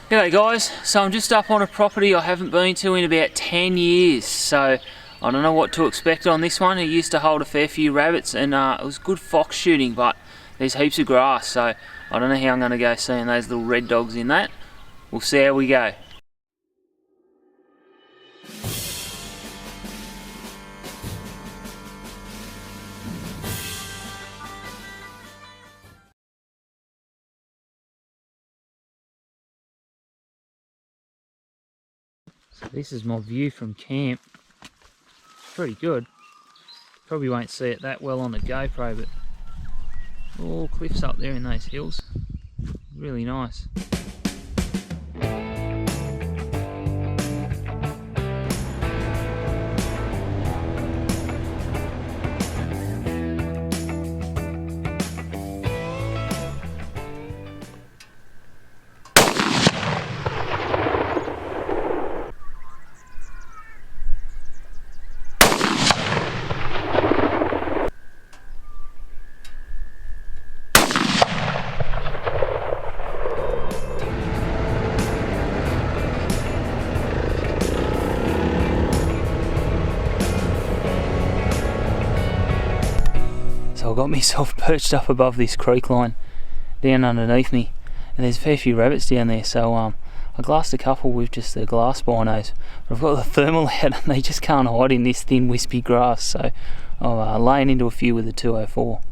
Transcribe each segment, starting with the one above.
G'day guys, so I'm just up on a property I haven't been to in about 10 years, so I don't know what to expect on this one. It used to hold a fair few rabbits and it was good fox shooting, but there's heaps of grass, so I don't know how I'm going to go seeing those little red dogs in that. We'll see how we go. So this is my view from camp. It's pretty good. Probably won't see it that well on the GoPro, but all cliffs up there in those hills. Really nice. So I got myself perched up above this creek line down underneath me, and there's a fair few rabbits down there, so I glassed a couple with just the glass binos, but I've got the thermal out and they just can't hide in this thin wispy grass, so I'm laying into a few with the 204.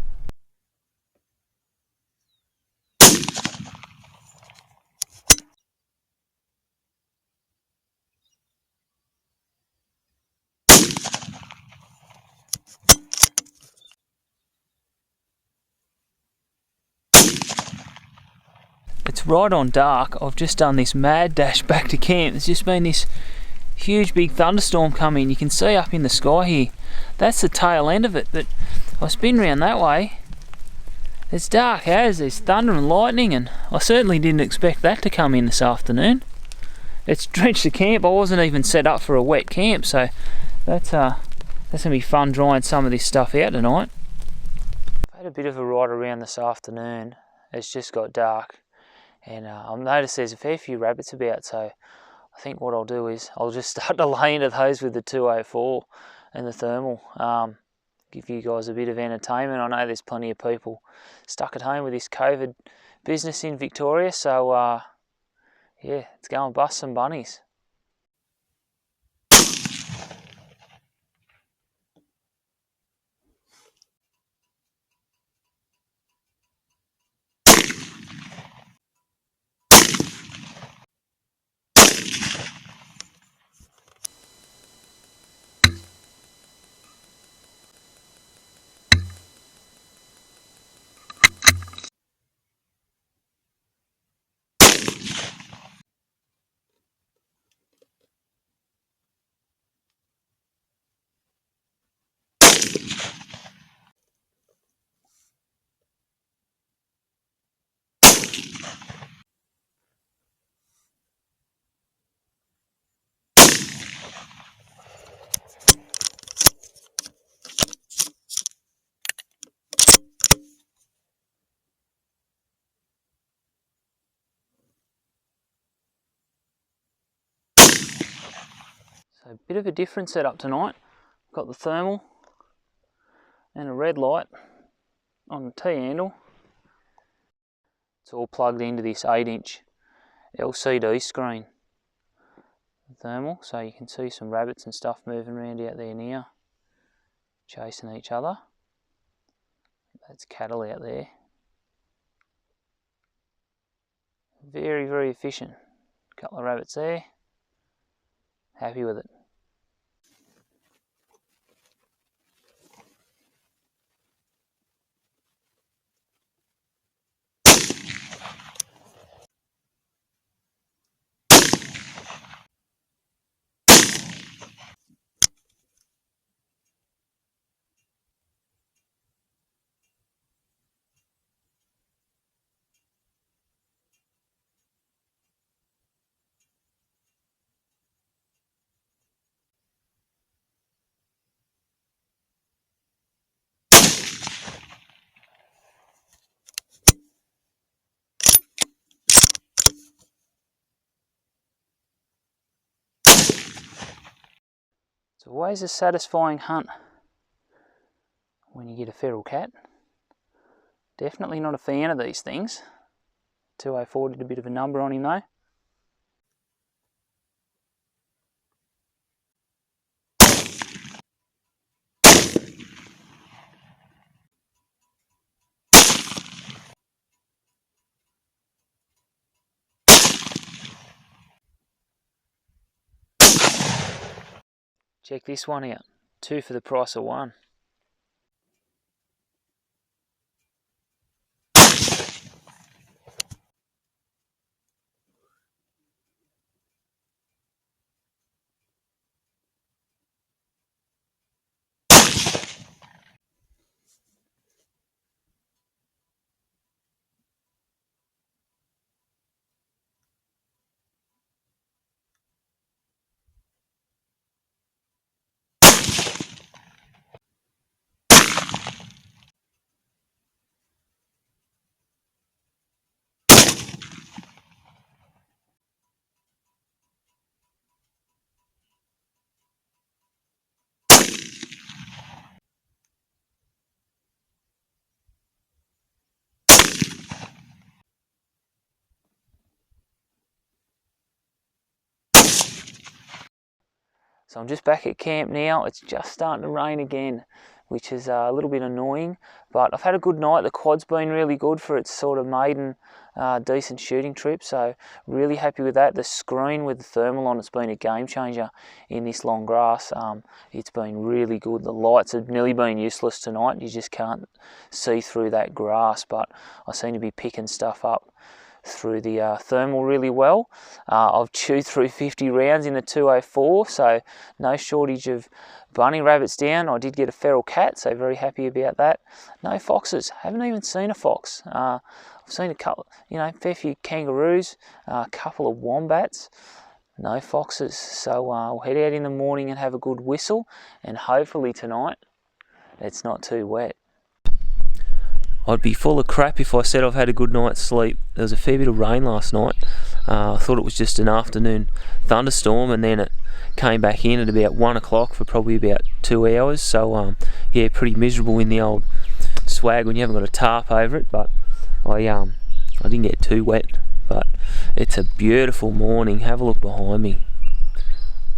It's right on dark. I've just done this mad dash back to camp. There's just been this huge big thunderstorm coming. You can see up in the sky here. That's the tail end of it, but I spin round that way. It's dark as there's thunder and lightning, and I certainly didn't expect that to come in this afternoon. It's drenched the camp. I wasn't even set up for a wet camp, so that's gonna be fun drying some of this stuff out tonight. I've had a bit of a ride around this afternoon. It's just got dark. And I've noticed there's a fair few rabbits about, so I think what I'll do is I'll just start to lay into those with the 204 and the thermal. Give you guys a bit of entertainment. I know there's plenty of people stuck at home with this COVID business in Victoria, so yeah, let's go and bust some bunnies. So a bit of a different setup tonight. Got the thermal and a red light on the T-handle. It's all plugged into this 8-inch LCD screen. Thermal, so you can see some rabbits and stuff moving around out there now, chasing each other. That's cattle out there. Very, very efficient. Couple of rabbits there. Happy with it. It's always a satisfying hunt when you get a feral cat. Definitely not a fan of these things. 204 did a bit of a number on him though. Check this one out. 2 for the price of 1. So I'm just back at camp now. It's just starting to rain again, which is a little bit annoying, but I've had a good night. The quad's been really good for its sort of maiden decent shooting trip, so really happy with that. The screen with the thermal on, it's been a game changer in this long grass. It's been really good. The lights have nearly been useless tonight. You just can't see through that grass, but I seem to be picking stuff up through the thermal really well. I've chewed through 50 rounds in the 204, so no shortage of bunny rabbits down. I did get a feral cat, so very happy about that. No foxes, haven't even seen a fox. I've seen a couple, a fair few kangaroos, a couple of wombats, no foxes. So we'll head out in the morning and have a good whistle, and hopefully tonight it's not too wet. I'd be full of crap if I said I've had a good night's sleep. There was a fair bit of rain last night. I thought it was just an afternoon thunderstorm, and then it came back in at about 1 o'clock for probably about 2 hours. So yeah, pretty miserable in the old swag when you haven't got a tarp over it. But I didn't get too wet. But it's a beautiful morning. Have a look behind me.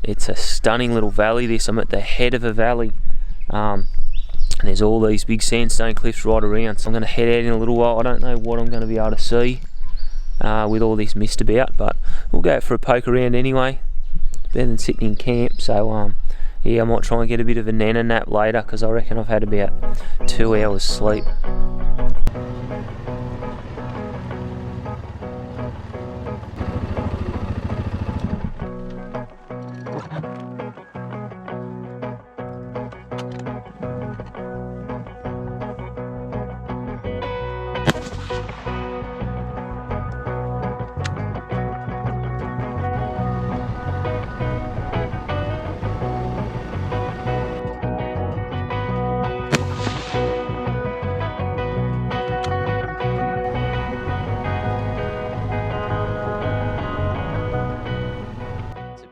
It's a stunning little valley. This, I'm at the head of a valley. And there's all these big sandstone cliffs right around, so I'm going to head out in a little while. I don't know what I'm going to be able to see with all this mist about, but we'll go for a poke around anyway. It's better than sitting in camp, so yeah, I might try and get a bit of a nana nap later, because I reckon I've had about 2 hours sleep.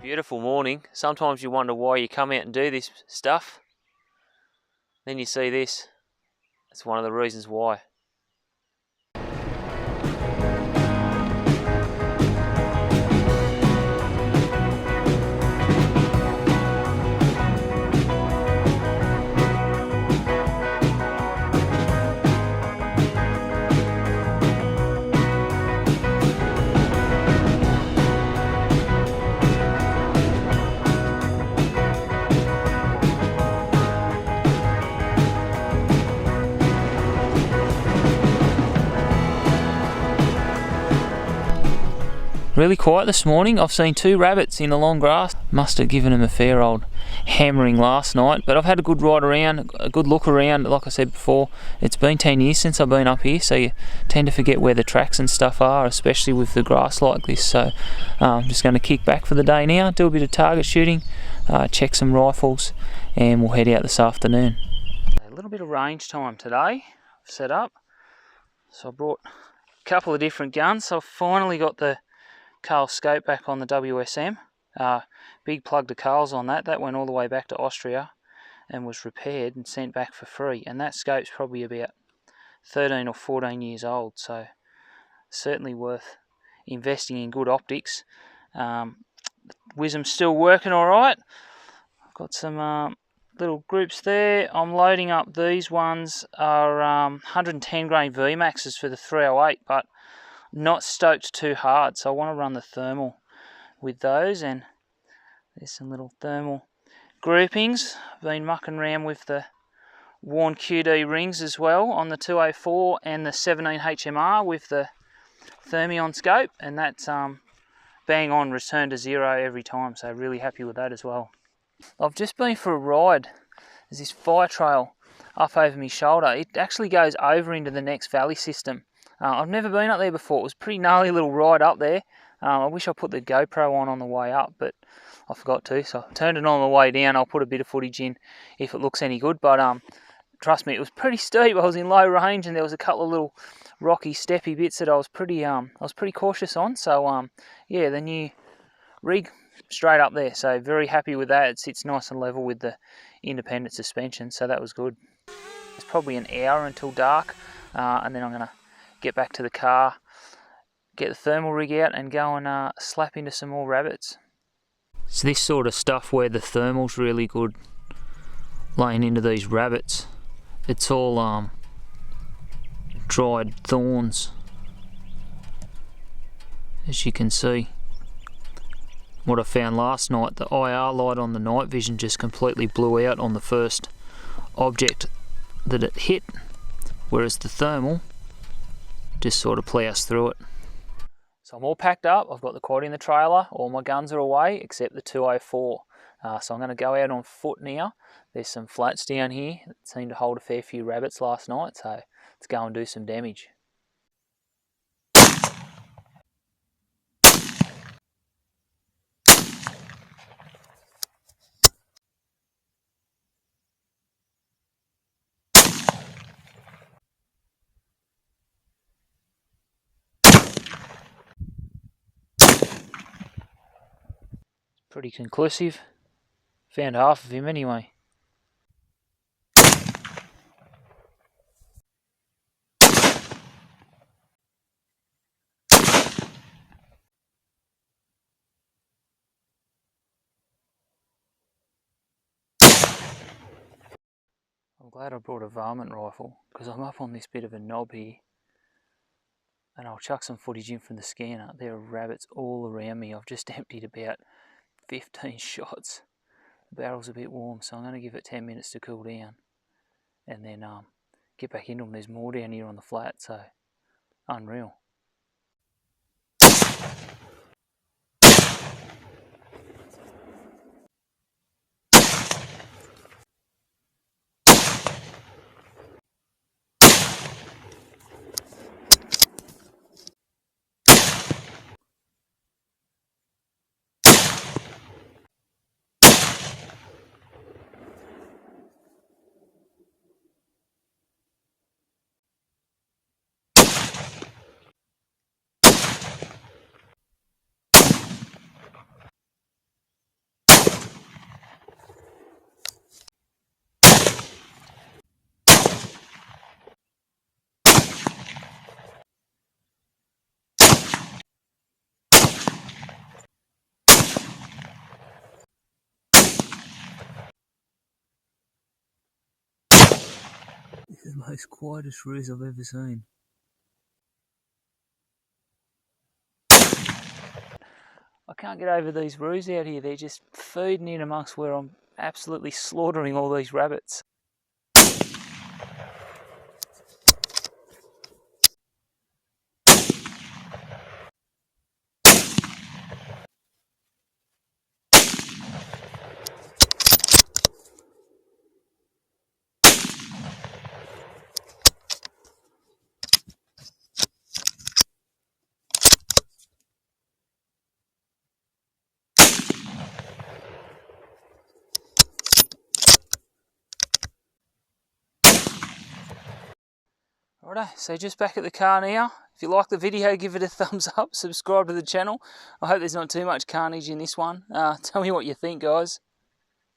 Beautiful morning. Sometimes you wonder why you come out and do this stuff. Then you see this. It's one of the reasons why. Really quiet this morning. I've seen 2 rabbits in the long grass. Must have given them a fair old hammering last night, but I've had a good ride around, a good look around. Like I said before, it's been 10 years since I've been up here, so you tend to forget where the tracks and stuff are, especially with the grass like this. So I'm just going to kick back for the day now, do a bit of target shooting, check some rifles, and we'll head out this afternoon. A little bit of range time today. I've set up, so I brought a couple of different guns. So I've finally got the Carl scope back on the WSM. Big plug to Carl's on that. That went all the way back to Austria and was repaired and sent back for free. And that scope's probably about 13 or 14 years old, so certainly worth investing in good optics. Wisdom's still working all right. I've got some little groups there. I'm loading up. These ones are 110 grain VMAXs for the 308, but not stoked too hard, so I want to run the thermal with those. And there's some little thermal groupings. I've been mucking around with the worn QD rings as well on the 204 and the 17 HMR with the Thermion scope, and that's bang on return to zero every time, so really happy with that as well. I've just been for a ride. There's this fire trail up over my shoulder. It actually goes over into the next valley system. I've never been up there before. It was a pretty gnarly little ride up there. I wish I put the GoPro on the way up, but I forgot to, so I turned it on the way down. I'll put a bit of footage in if it looks any good, but trust me, it was pretty steep. I was in low range and there was a couple of little rocky, steppy bits that I was pretty cautious on. So yeah, the new rig straight up there. So very happy with that. It sits nice and level with the independent suspension, so that was good. It's probably an hour until dark, and then I'm gonna get back to the car, get the thermal rig out, and go and slap into some more rabbits. It's this sort of stuff where the thermal's really good, laying into these rabbits. It's all dried thorns, as you can see. What I found last night, the IR light on the night vision just completely blew out on the first object that it hit, whereas the thermal just sort of plows through it. So I'm all packed up. I've got the quad in the trailer, all my guns are away except the 204. So I'm going to go out on foot now. There's some flats down here that seemed to hold a fair few rabbits last night, so let's go and do some damage. Pretty conclusive. Found half of him anyway. I'm glad I brought a varmint rifle because I'm up on this bit of a knob here, and I'll chuck some footage in from the scanner. There are rabbits all around me. I've just emptied about 15 shots. The barrel's a bit warm, so I'm going to give it 10 minutes to cool down and then get back into them. There's more down here on the flat, so unreal. This is the most quietest ruse I've ever seen. I can't get over these roos out here. They're just feeding in amongst where I'm absolutely slaughtering all these rabbits. Righto, so just back at the car now, If you like the video, give it a thumbs up, subscribe to the channel. I hope there's not too much carnage in this one. Tell me what you think, guys.